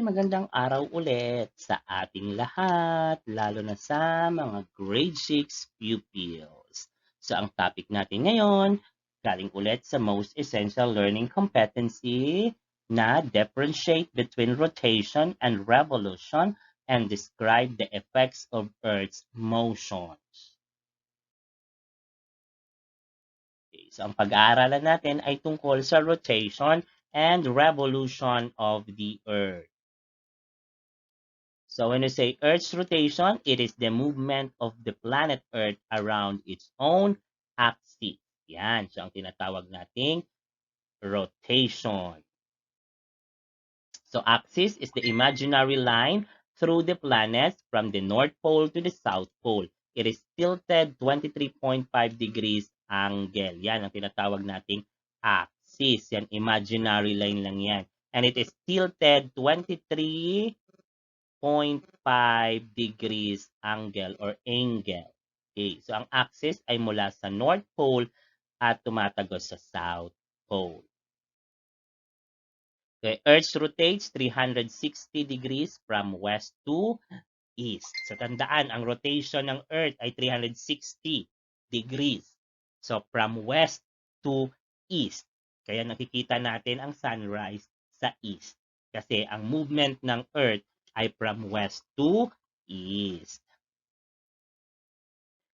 magandang araw ulit sa ating lahat, lalo na sa mga grade 6 pupils. So ang topic natin ngayon, galing ulit sa most essential learning competency na differentiate between rotation and revolution and describe the effects of Earth's motions. Okay, so ang pag-aaralan natin ay tungkol sa rotation and revolution of the Earth. So when we say Earth's rotation, it is the movement of the planet Earth around its own axis. Yan, so ang tinatawag nating rotation. So axis is the imaginary line through the planets from the North Pole to the South Pole. It is tilted 23.5 degrees angle. Yan ang tinatawag nating axis. Yan, imaginary line lang yan. And it is tilted 23.5 degrees angle or angle. Okay, so ang axis ay mula sa North Pole at tumatagos sa South Pole. Okay, Earth rotates 360 degrees from west to east. So tandaan, ang rotation ng Earth ay 360 degrees. So from west to east. Kaya nakikita natin ang sunrise sa east. Kasi ang movement ng Earth ay from west to east.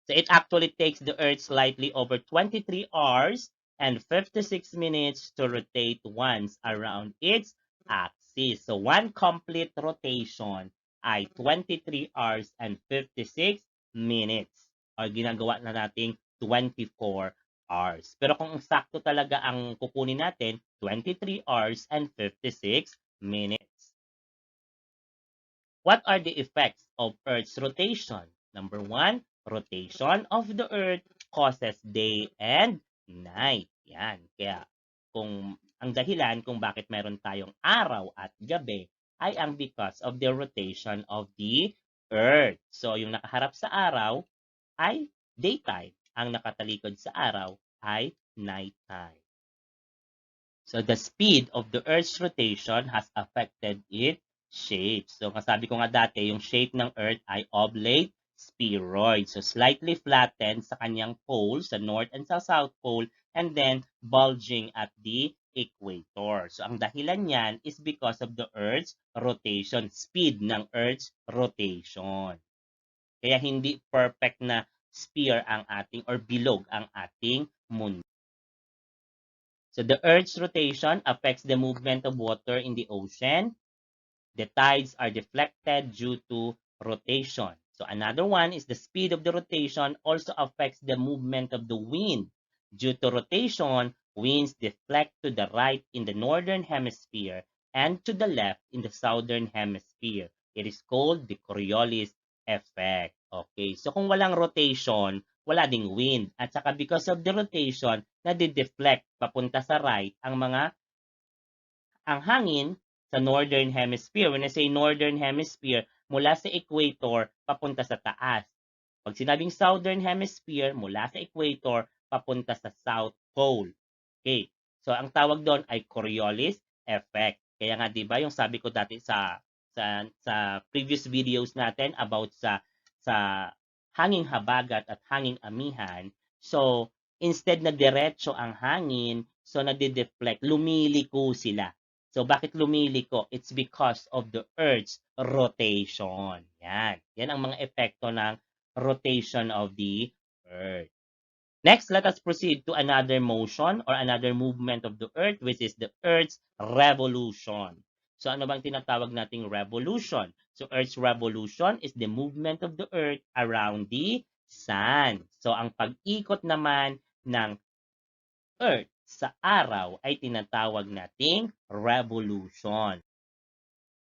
So it actually takes the Earth slightly over 23 hours and 56 minutes to rotate once around its axis. So one complete rotation ay 23 hours and 56 minutes. O ginagawa na nating 24 hours. Pero kung sakto talaga ang kukunin natin, 23 hours and 56 minutes. What are the effects of Earth's rotation? Number 1, rotation of the Earth causes day and night. Yan. Kaya kung ang dahilan kung bakit meron tayong araw at gabi ay ang because of the rotation of the Earth. So yung nakaharap sa araw ay daytime. Ang nakatalikod sa araw ay nighttime. So the speed of the Earth's rotation has affected its shape. So sabi ko nga dati, yung shape ng Earth ay oblate spheroid. So slightly flattened sa kanyang pole, sa North and sa South Pole, and then bulging at the equator. So ang dahilan niyan is because of the Earth's rotation, speed ng Earth's rotation. Kaya hindi perfect na sphere ang ating or bilog ang ating mundo. So the Earth's rotation affects the movement of water in the ocean. The tides are deflected due to rotation. So another one is the speed of the rotation also affects the movement of the wind. Due to rotation, winds deflect to the right in the northern hemisphere and to the left in the southern hemisphere. It is called the Coriolis effect. Okay, so kung walang rotation, wala ding wind. At saka because of the rotation, nadi-deflect papunta sa right ang hangin sa northern hemisphere. When I say northern hemisphere, mula sa equator papunta sa taas. Pag sinabing southern hemisphere, mula sa equator papunta sa South Pole. Okay. So ang tawag doon ay Coriolis effect. Kaya nga 'di ba yung sabi ko dati sa previous videos natin about sa hanging habagat at hanging amihan. So instead na diretso ang hangin, so nade-deflect, lumiliko sila. So, bakit lumiliko? It's because of the Earth's rotation. Yan. Yan ang mga epekto ng rotation of the Earth. Next, let us proceed to another motion or another movement of the Earth, which is the Earth's revolution. So, ano bang tinatawag nating revolution? So, Earth's revolution is the movement of the Earth around the Sun. So, ang pag-ikot naman ng Earth sa araw ay tinatawag nating revolution.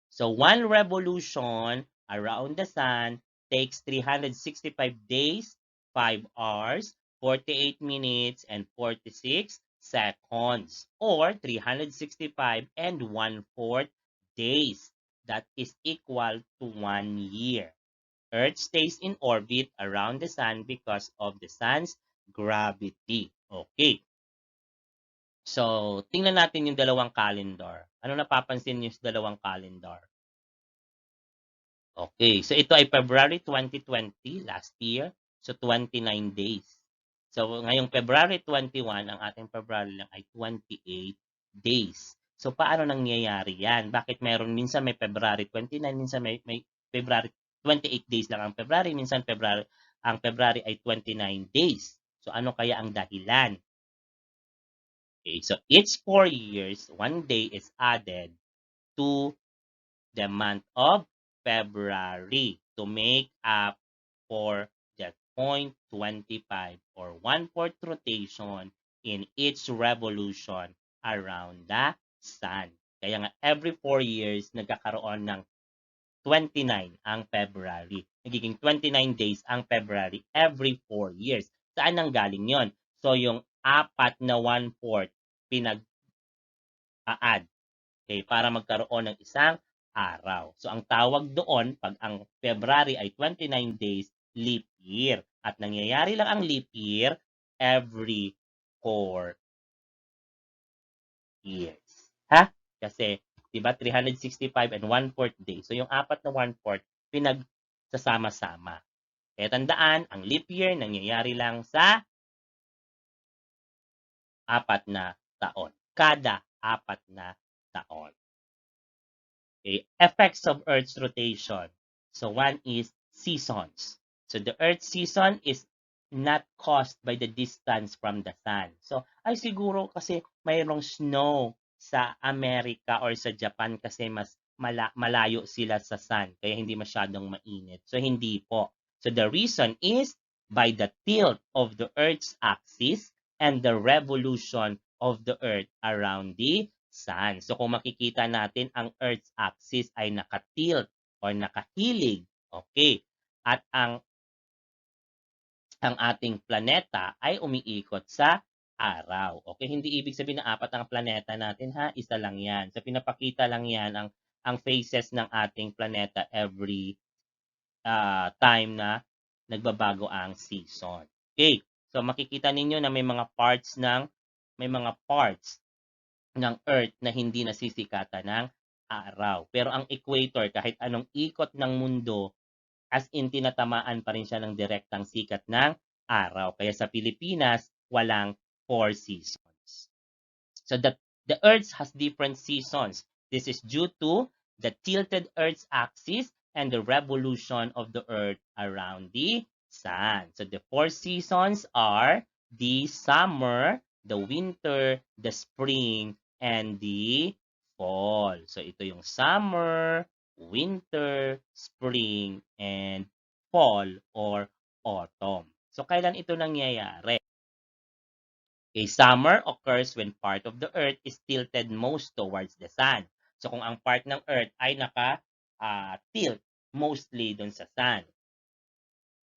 So one revolution around the sun takes 365 days, 5 hours, 48 minutes, and 46 seconds, or 365 and 1/4 days. That is equal to 1 year. Earth stays in orbit around the sun because of the sun's gravity. Okay. So, tingnan natin yung dalawang calendar. Ano napapansin niyo sa dalawang calendar? Okay, so ito ay February 2020, last year. So 29 days. So ngayong February 21, ang ating February lang ay 28 days. So paano nangyayari yan? Bakit meron minsan may February 29, minsan may February 28 days lang ang February, minsan ang February ay 29 days. So ano kaya ang dahilan? Okay, so each 4 years, 1 day is added to the month of February to make up for the 0.25 or 1/4 rotation in each revolution around the sun. Kaya nga every 4 years nagkakaroon ng 29 ang February. Nagiging 29 days ang February every 4 years. Saan nang galing yon? So yung 4 na 1/4 pinag-add, okay, para magkaroon ng isang araw. So ang tawag doon, pag ang February ay 29 days, leap year. At nangyayari lang ang leap year every 4 years. Ha? Kasi, di ba, 365 and 1/4 day. So yung 4 na 1/4, pinagsasama-sama. Kaya tandaan, ang leap year nangyayari lang sa 4 na taon. Kada 4 na taon. Okay, effects of Earth's rotation. So one is seasons. So the Earth's season is not caused by the distance from the sun. So ay siguro kasi mayroong snow sa Amerika or sa Japan kasi mas malayo sila sa sun kaya hindi masyadong mainit. So hindi po. So the reason is by the tilt of the Earth's axis and the revolution of the Earth around the sun. So kung makikita natin, ang Earth's axis ay nakatilt or nakahilig. Okay. At ang ating planeta ay umiikot sa araw. Okay, hindi ibig sabihin na 4 ang planeta natin ha, isa lang 'yan. So pinapakita lang 'yan ang phases ng ating planeta every time na nagbabago ang season. Okay. So makikita ninyo na may mga parts ng Earth na hindi nasisikatan ng araw. Pero ang equator, kahit anong ikot ng mundo, as in tinatamaan pa rin siya ng direktang sikat ng araw. Kaya sa Pilipinas, walang 4 seasons. So the Earth has different seasons. This is due to the tilted Earth's axis and the revolution of the Earth around the sun. So the 4 seasons are the summer, the winter, the spring, and the fall. So ito yung summer, winter, spring, and fall or autumn. So kailan ito nangyayari? Okay, summer occurs when part of the Earth is tilted most towards the sun. So kung ang part ng Earth ay naka-tilt mostly dun sa sun.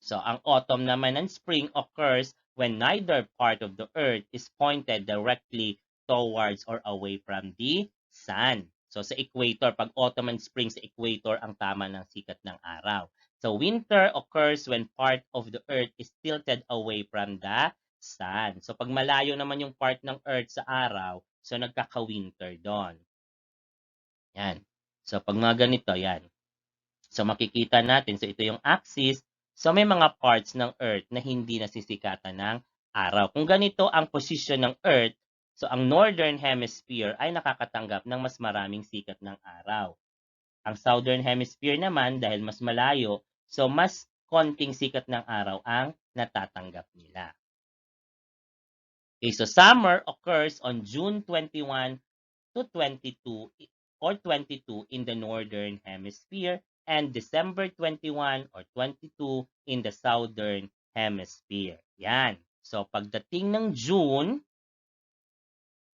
So ang autumn naman and spring occurs when neither part of the Earth is pointed directly towards or away from the sun. So sa equator, pag autumn and spring sa equator ang tama ng sikat ng araw. So winter occurs when part of the Earth is tilted away from the sun. So pag malayo naman yung part ng Earth sa araw, so nagkaka-winter doon. Yan. So pag mga ganito, yan. So makikita natin, so ito yung axis. So may mga parts ng Earth na hindi nasisikatan ng araw. Kung ganito ang posisyon ng Earth, so ang Northern Hemisphere ay nakakatanggap ng mas maraming sikat ng araw. Ang Southern Hemisphere naman, dahil mas malayo, so mas konting sikat ng araw ang natatanggap nila. Okay, so summer occurs on June 21 to 22 or 22 in the Northern Hemisphere and December 21 or 22 in the Southern Hemisphere. Yan. So pagdating ng June,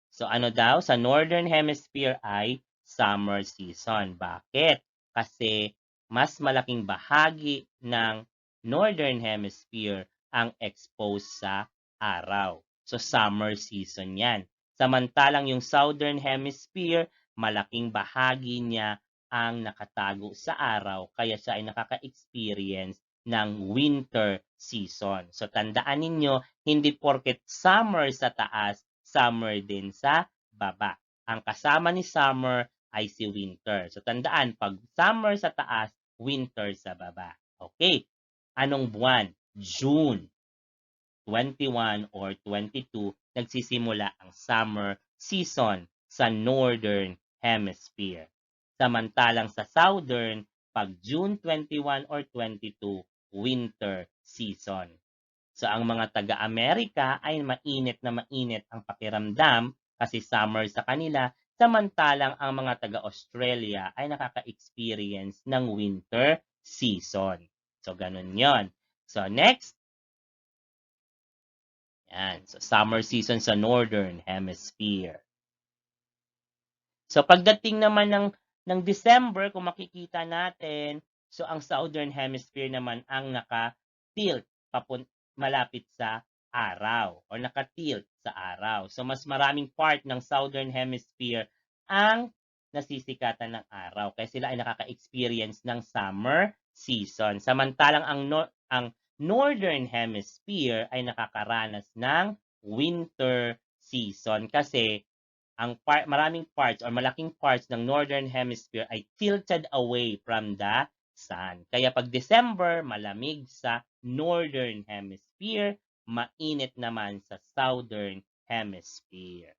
so ano daw, sa Northern Hemisphere ay summer season. Bakit? Kasi mas malaking bahagi ng Northern Hemisphere ang exposed sa araw. So summer season yan. Samantalang yung Southern Hemisphere, malaking bahagi niya ang nakatago sa araw kaya siya ay nakaka-experience ng winter season. So tandaan ninyo, hindi porket summer sa taas, summer din sa baba. Ang kasama ni summer ay si winter. So tandaan, pag summer sa taas, winter sa baba. Okay. Anong buwan? June 21 or 22, nagsisimula ang summer season sa Northern Hemisphere. Samantalang sa Southern, pag June 21 or 22, winter season. So ang mga taga-Amerika ay mainit na mainit ang pakiramdam kasi summer sa kanila, samantalang ang mga taga-Australia ay nakaka-experience ng winter season. So ganun yon. So next, yan. So summer season sa Northern Hemisphere. So pagdating naman ng December, kung makikita natin, so ang Southern Hemisphere naman ang naka-tilt malapit sa araw or naka-tilt sa araw. So mas maraming part ng Southern Hemisphere ang nasisikatan ng araw kaya sila ay nakaka-experience ng summer season. Samantalang ang Northern Hemisphere ay nakakaranas ng winter season kasi maraming parts or malaking parts ng Northern Hemisphere ay tilted away from the sun. Kaya pag December, malamig sa Northern Hemisphere, mainit naman sa Southern Hemisphere.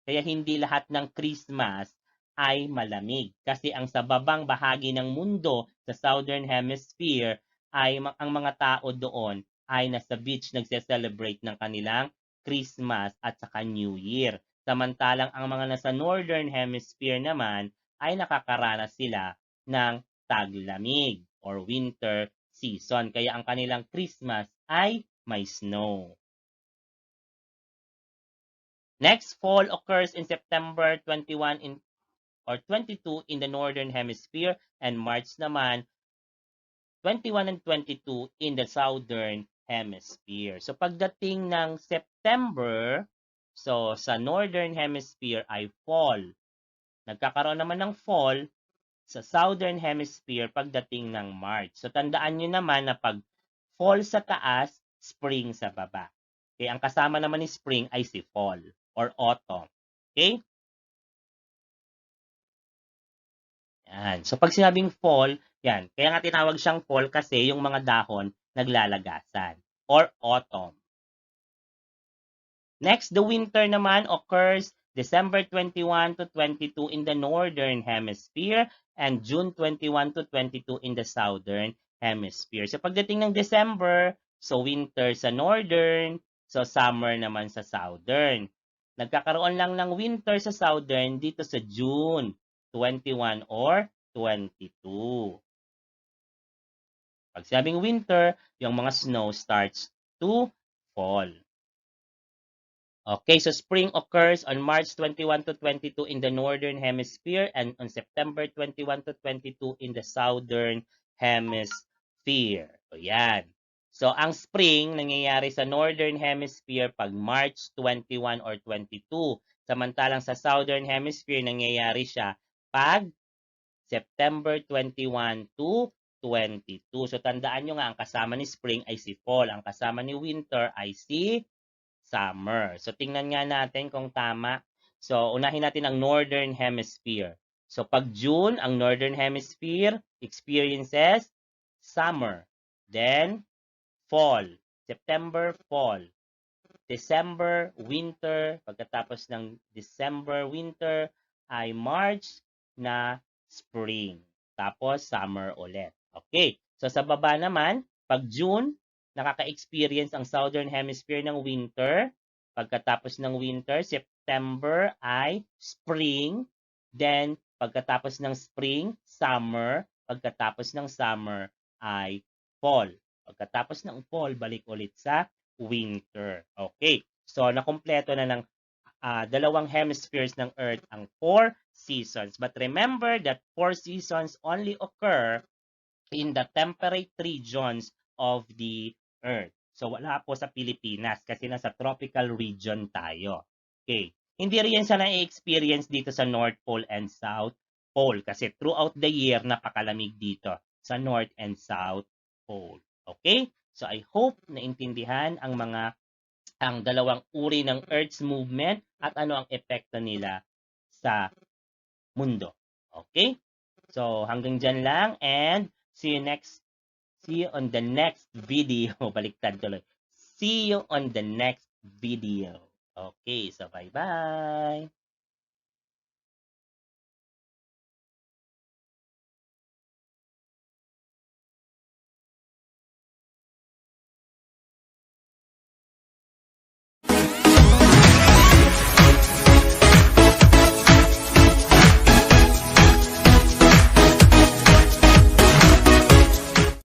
Kaya hindi lahat ng Christmas ay malamig. Kasi ang sa babang bahagi ng mundo sa Southern Hemisphere ay ang mga tao doon ay nasa beach nagse-celebrate ng kanilang Christmas at saka New Year. Samantalang ang mga nasa Northern Hemisphere naman ay nakakaranas sila ng taglamig or winter season. Kaya ang kanilang Christmas ay may snow. Next, fall occurs in September 21 or 22 in the Northern Hemisphere and March naman 21 and 22 in the Southern Hemisphere. So pagdating ng September, so sa Northern Hemisphere ay fall. Nagkakaroon naman ng fall sa Southern Hemisphere pagdating ng March. So tandaan nyo naman na pag fall sa taas, spring sa baba. Okay, ang kasama naman ni spring ay si fall or autumn. Okay? Yan. So pag sinabing fall, yan. Kaya nga tinawag siyang fall kasi yung mga dahon naglalagasan or autumn. Next, the winter naman occurs December 21 to 22 in the Northern Hemisphere and June 21 to 22 in the Southern Hemisphere. So pagdating ng December, so winter sa Northern, so summer naman sa Southern. Nagkakaroon lang ng winter sa Southern dito sa June 21 or 22. Pag sabing winter, yung mga snow starts to fall. Okay, so spring occurs on March 21 to 22 in the Northern Hemisphere and on September 21 to 22 in the Southern Hemisphere. So, yan. So, ang spring nangyayari sa Northern Hemisphere pag March 21 or 22. Samantalang sa Southern Hemisphere, nangyayari siya pag September 21 to 22. So, tandaan nyo nga, ang kasama ni spring ay si fall. Ang kasama ni winter ay si summer. So, tingnan nga natin kung tama. So, unahin natin ang Northern Hemisphere. So, pag June, ang Northern Hemisphere experiences summer. Then, fall. September, fall. December, winter. Pagkatapos ng December, winter, ay March na spring. Tapos, summer ulit. Okay. So, sa baba naman, pag June, nakaka-experience ang Southern Hemisphere ng winter. Pagkatapos ng winter, September ay spring. Then, pagkatapos ng spring, summer. Pagkatapos ng summer ay fall. Pagkatapos ng fall, balik ulit sa winter. Okay. So, nakumpleto na ng dalawang hemispheres ng Earth ang 4 seasons. But remember that 4 seasons only occur in the temperate regions of the Earth. So, wala po sa Pilipinas kasi nasa tropical region tayo. Okay. Hindi rin siya na-experience dito sa North Pole and South Pole kasi throughout the year napakalamig dito sa North and South Pole. Okay? So, I hope naintindihan ang dalawang uri ng Earth's movement at ano ang epekto nila sa mundo. Okay? So, hanggang dyan lang and See you on the next video. Baliktad tuloy. See you on the next video. Okay, so bye-bye.